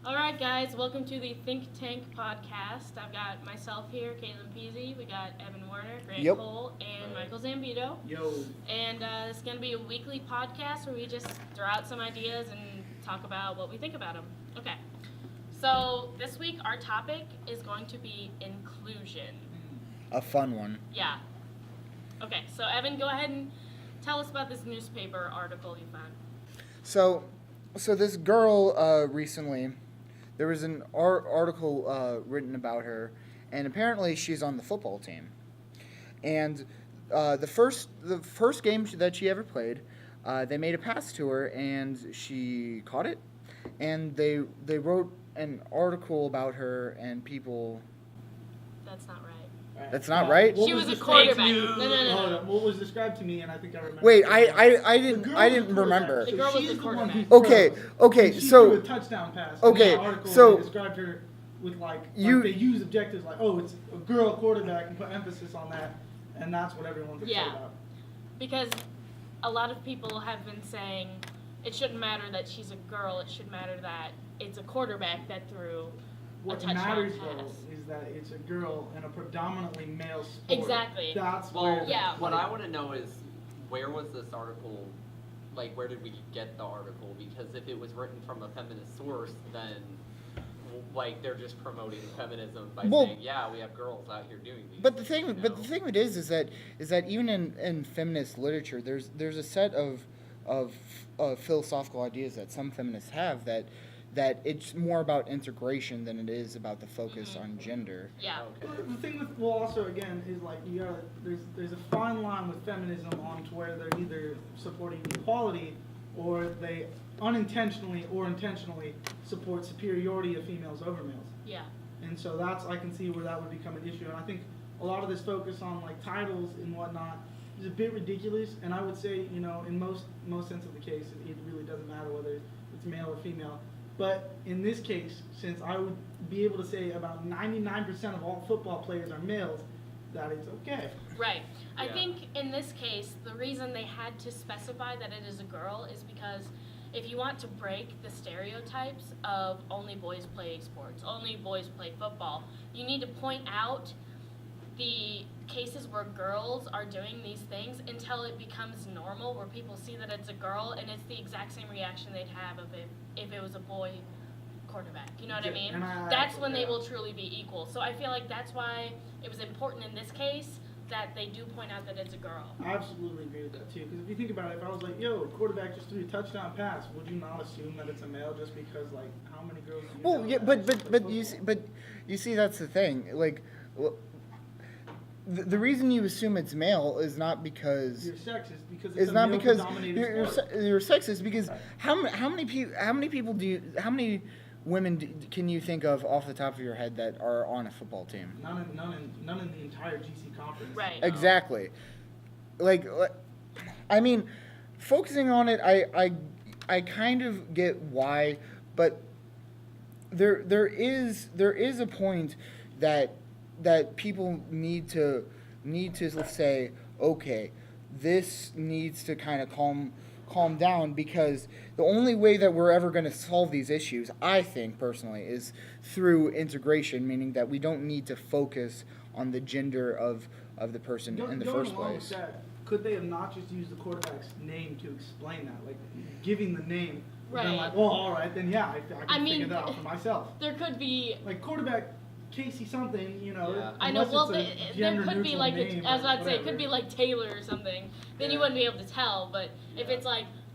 All right, guys, welcome to the ThinkTank podcast. I've got myself here, Caitlin Peasy. We got Evan Warner, Grant Cole, and Michael Zambito. Yo. And it's going to be a weekly podcast where we just throw out some ideas and talk about what we think about them. Okay. So this week, our topic is going to be inclusion. A fun one. Yeah. Okay, so Evan, go ahead and tell us about this newspaper article you found. So this girl recently, there was an article written about her, and apparently she's on the football team. And the first game that she ever played, they made a pass to her, and she caught it. And they wrote an article about her, and people. That's not right. That's not right. She was a quarterback. No. What was described to me, and I think I remember. Wait, I didn't remember. The girl was the quarterback. Okay, she so threw a touchdown pass. Okay, in the article, so they described her with they use objectives like, oh, it's a girl quarterback, and put emphasis on that, and that's what everyone's upset about. Because a lot of people have been saying it shouldn't matter that she's a girl. It should matter that it's a quarterback that threw What a touchdown matters pass. though is that it's a girl in a predominantly male sport. Exactly. That's what I want to know is where was this article? Like, where did we get the article? Because if it was written from a feminist source, then they're just promoting feminism by saying, yeah, we have girls out here doing these. But the thing it is that even in feminist literature, there's a set of philosophical ideas that some feminists have that it's more about integration than it is about the focus on gender. Yeah. Okay. The thing with also again is there's a fine line with feminism on to where they're either supporting equality or they unintentionally or intentionally support superiority of females over males. Yeah. And so I can see where that would become an issue. And I think a lot of this focus on titles and whatnot is a bit ridiculous. And I would say, in most sense of the case, it really doesn't matter whether it's male or female. But in this case, since I would be able to say about 99% of all football players are males, that is okay. Right. I Yeah. think in this case, the reason they had to specify that it is a girl is because if you want to break the stereotypes of only boys play sports, only boys play football, you need to point out the cases where girls are doing these things until it becomes normal, where people see that it's a girl and it's the exact same reaction they'd have if it was a boy quarterback. You know what I mean? That's when they will truly be equal. So I feel like that's why it was important in this case that they do point out that it's a girl. I absolutely agree with that too. Because if you think about it, if I was like, "Yo, quarterback just threw a touchdown pass," would you not assume that it's a male just because how many girls? Well, yeah, but you see that's the thing. The reason you assume it's male is not because you're sexist, because it's not because sport. you're sexist. Because how many women can you think of off the top of your head that are on a football team? None in the entire GC conference. Right. Exactly. I mean, focusing on it, I kind of get why, but there is a point that people need to say, okay, this needs to kind of calm down, because the only way that we're ever going to solve these issues, I think personally, is through integration, meaning that we don't need to focus on the gender of the person in the first place. Could they have not just used the quarterback's name to explain that? Giving the name. Right. Then all right, then yeah, I can figure that out for myself. There could be quarterback Casey something, Yeah. I know. Well, there could be name as I'd say, it whatever. could be Taylor or something. Then you wouldn't be able to tell. But if it's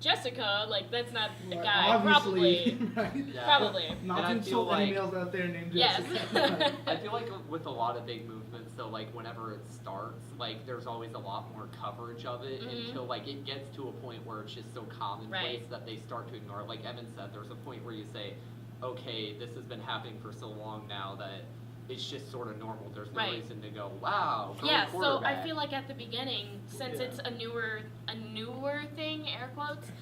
Jessica, that's not the guy. Obviously, Probably. right? Yeah. Probably. Not to And I insult feel any males out there named Yes. Jessica. I feel like with a lot of big movements, though, whenever it starts, there's always a lot more coverage of it until it gets to a point where it's just so commonplace that they start to ignore it. Like Evan said, there's a point where you say, okay, this has been happening for so long now that it's just sort of normal. There's no reason to go, wow, go Yeah, so quarterback. I feel like at the beginning, since it's a newer thing, air quotes,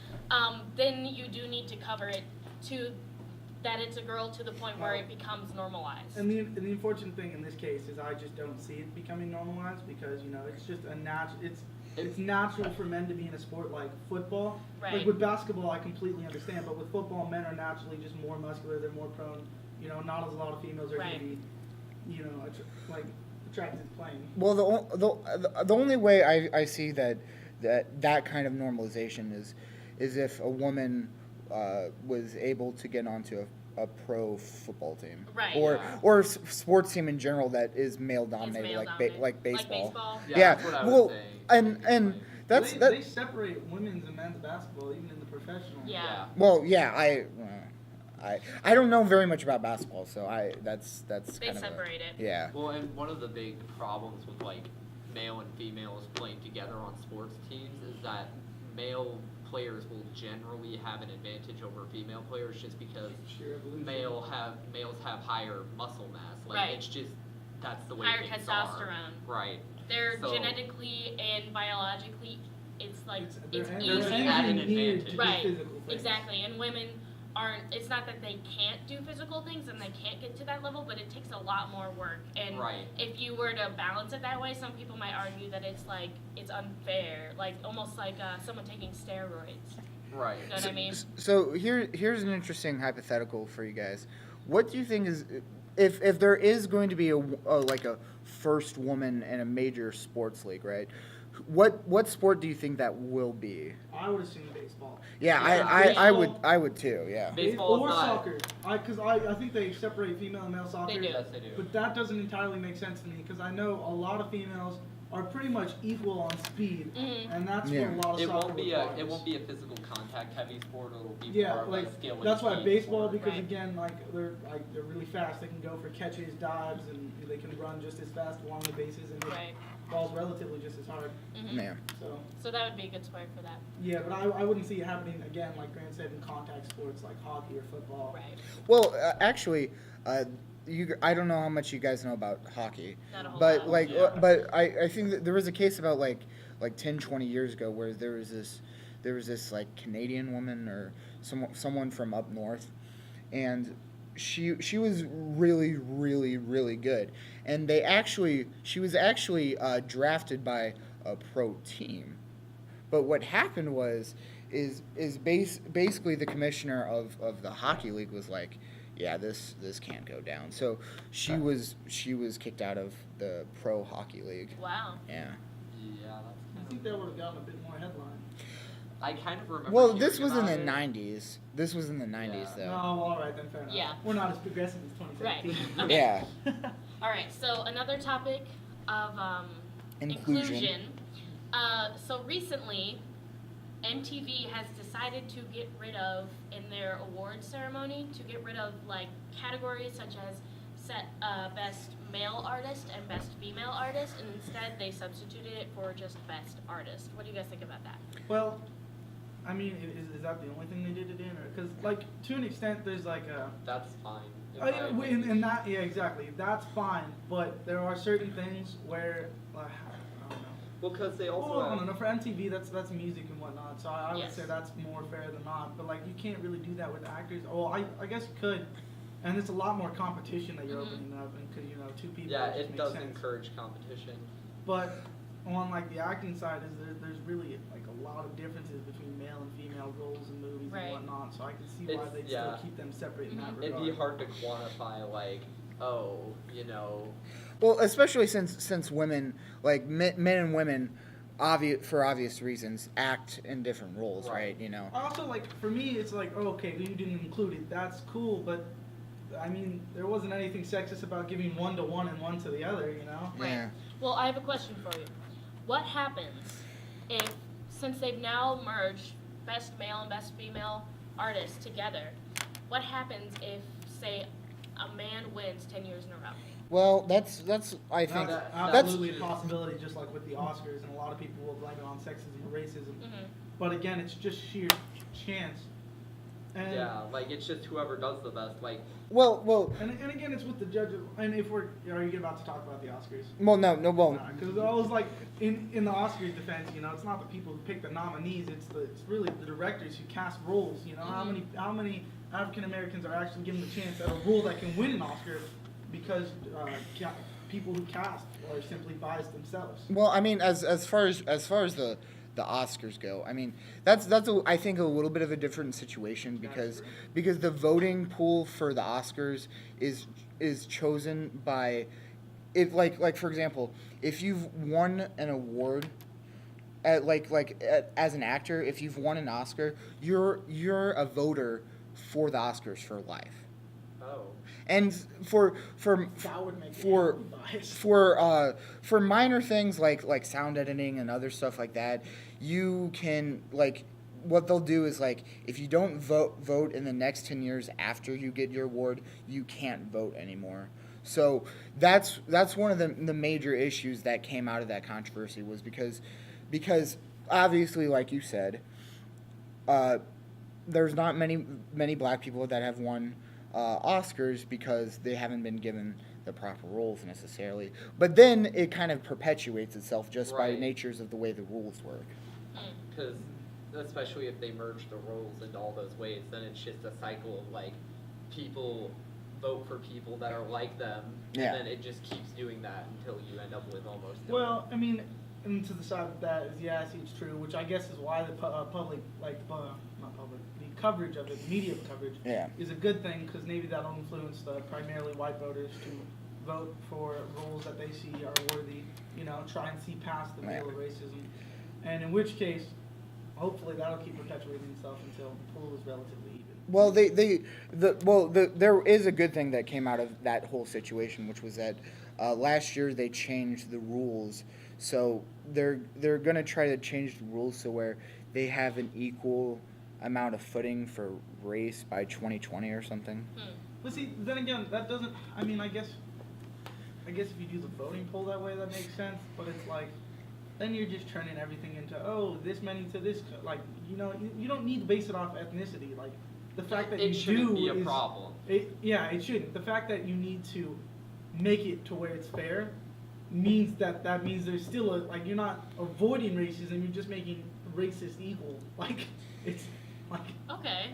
then you do need to cover it to that it's a girl to the point where it becomes normalized. And the unfortunate thing in this case is I just don't see it becoming normalized because it's just it's natural for men to be in a sport like football. Right. Like with basketball, I completely understand, but with football, men are naturally just more muscular. They're more prone. You know, not as a lot of females are Right. going to be, you know, attracted to playing. Well, the only way I see that kind of normalization is if a woman was able to get onto a pro football team, Right. or sports team in general that is male dominated, male like dominated. like baseball. Like baseball? Yeah, That's what I well, was saying. and that's They separate women's and men's basketball even in the professional. Yeah. well, yeah, I don't know very much about basketball, so that's They kind of separate it. yeah. Well, and one of the big problems with like male and females playing together on sports teams is that male players will generally have an advantage over female players just because Sheer evolution. males have higher muscle mass. Like Right. it's just that's the way Higher things testosterone. are. Right. They're So- genetically and biologically, it's like, it's they're easy. added engineered to do Right. physical things. Exactly, and women aren't, it's not that they can't do physical things and they can't get to that level, but it takes a lot more work. And Right. if you were to balance it that way, some people might argue that it's like, it's unfair, like almost like someone taking steroids. Right. You know what I mean? So here's an interesting hypothetical for you guys. What do you think is if there is going to be a first woman in a major sports league, right? What sport do you think that will be? I would assume baseball. Yeah, Yeah, I would too. Yeah. Baseball is or not- soccer. Because I think they separate female and male soccer. They do. Yes, they do. But that doesn't entirely make sense to me because I know a lot of females are pretty much equal on speed, Mhm. and that's Yeah. what a lot of It soccer won't be requires. it won't be a physical contact heavy sport. It'll be Yeah, more of like a skill. and that's why speed baseball sport. because Right. again they're really fast. They can go for catches, dives, and they can run just as fast along the bases and hit Right. balls relatively just as hard. Mhm. Yeah. So So that would be a good sport for that. yeah, but I wouldn't see it happening again like Grant said in contact sports like hockey or football. Right. Well, actually, I don't know how much you guys know about hockey, Not a whole but lot. like, Yeah. but I think that there was a case about like 10, 20 years ago where there was this like Canadian woman or someone from up north, and she was really really really good, and she was actually drafted by a pro team, but what happened is basically the commissioner of the hockey league was like, yeah, this can't go down. So she was kicked out of the pro hockey league. Wow. Yeah. Yeah, I that's think that would have gotten a bit more headline. I kind of remember. Well, this hearing was in about the it. '90s. This was in the '90s, Yeah. No, though. all right then, fair enough. Yeah. We're not as progressive as 2017. Right. Yeah. All right, so another topic of Inclusion. So recently, MTV has decided to get rid of, in their awards ceremony, to get rid of like categories such as best male artist and best female artist, and instead they substituted it for just best artist. What do you guys think about that? Well, I mean, is that the only thing they did it in, or because like to an extent, there's like a. That's fine. in my In opinion. that, yeah, exactly. That's fine, but there are certain things where, I don't know. Well, because they also. Well, I don't know. For MTV, that's music and whatnot. So I would Yes. say that's more fair than not. But like, you can't really do that with actors. Oh, I guess you could, and it's a lot more competition that you're Mhm. opening up, and because two people. Yeah, just it makes does sense. encourage competition. But on like the acting side, there's really like a lot of differences between male and female roles in movies Right. and whatnot. So I can see why It's- they yeah. still keep them separate in that Mhm. regard. It'd be hard to quantify, like, oh, you know. Well, especially since women, like men and women, for obvious reasons, act in different roles, Right. right? You know. Also, like for me, it's like, oh, okay, you didn't include it. That's cool, but I mean, there wasn't anything sexist about giving one to one and one to the other. Right. Yeah. Well, I have a question for you. What happens if, since they've now merged best male and best female artists together, what happens if, say, a man wins 10 years in a row? Well, that's I think That's that's- absolutely a possibility, just like with the Oscars, and a lot of people will blame it on sexism or racism. Mhm. But again, it's just sheer chance. And, Yeah, like, it's just whoever does the best. Like, well, and again, it's with the judges. And if are you about to talk about the Oscars? well. Because I was like, in the Oscars defense, it's not the people who pick the nominees. It's really the directors who cast roles. How many African Americans are actually given the chance at a role that can win an Oscar because people who cast are simply biased themselves. Well, I mean, as far as the Oscars go, I mean I think a little bit of a different situation because the voting pool for the Oscars is chosen by, if like for example, if you've won an award as an actor, if you've won an Oscar, you're a voter for the Oscars for life. Oh. And for That would make for it biased. for minor things like sound editing and other stuff like that, you can what they'll do is if you don't vote in the next 10 years after you get your award, you can't vote anymore. So that's one of the major issues that came out of that controversy, was because obviously, like you said, there's not many black people that have won Oscars because they haven't been given the proper roles necessarily. But then it kind of perpetuates itself just by natures of the way the rules work. Because especially if they merge the roles into all those ways, then it's just a cycle of people vote for people that are like them, and then it just keeps doing that until you end up with almost. Well, I mean, and to the side of that is, yeah, I see it's true, which I guess is why the public, not public, the coverage of it, media coverage, is a good thing, because maybe that'll influence the primarily white voters to vote for roles that they see are worthy, try and see past the veil of racism, and in which case, hopefully that'll keep perpetuating itself until the pool is relatively even. Well, there is a good thing that came out of that whole situation, which was that last year they changed the rules. So they're going to try to change the rules so where they have an equal amount of footing for race by 2020 or something. But see, then again, that doesn't. I mean, I guess if you do the voting poll that way, that makes sense. But it's then you're just turning everything into this many to this. You don't need to base it off ethnicity. The fact that it shouldn't be a problem. It shouldn't. The fact that you need to make it to where it's fair means that means there's still you're not avoiding racism, you're just making racist equal. It's Okay.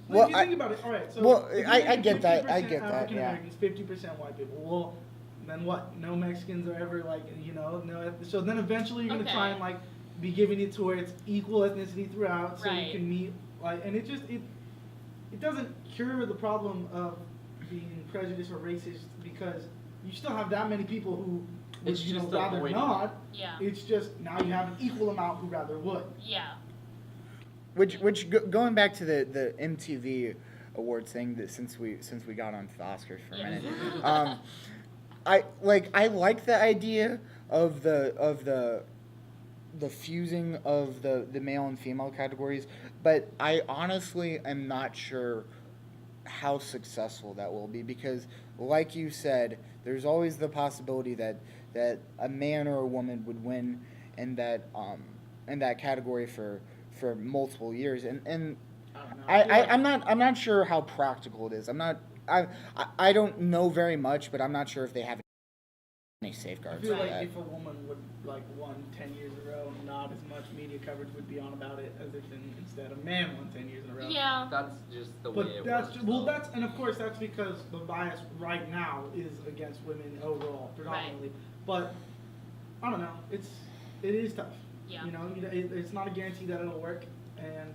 If you think about it, all right. So I get that. I get that. African Americans, 50% white people. Well, then what? No Mexicans are ever no. So then eventually you're gonna try and be giving it to where it's equal ethnicity throughout, so you can meet and it doesn't cure the problem of being prejudiced or racist, because you still have that many people who would rather not. Yeah. It's just now you have an equal amount who rather would. Yeah. Which going back to the MTV Awards thing, that since we got on the Oscars for a minute, I like the idea of the fusing of the male and female categories, but I honestly am not sure how successful that will be, because like you said, there's always the possibility that a man or a woman would win in that category for multiple years, and I'm not sure how practical it is. I don't know very much, but I'm not sure if they have any safeguards. I feel for that. if a woman would won 10 years in a row, not as much media coverage would be on about it as if instead a man won 10 years in a row. Yeah. That's just the way it works. And of course that's because the bias right now is against women overall, predominantly. Right. But I don't know. It is tough. Yeah. It's not a guarantee that it'll work. And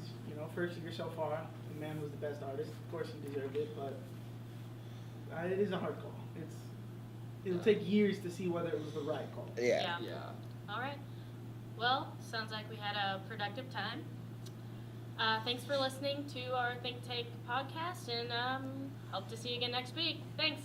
first year so far, the man was the best artist. Of course he deserved it, but it is a hard call. It'll take years to see whether it was the right call. Yeah. All right. Well, sounds like we had a productive time. Thanks for listening to our ThinkTank podcast, and hope to see you again next week. Thanks.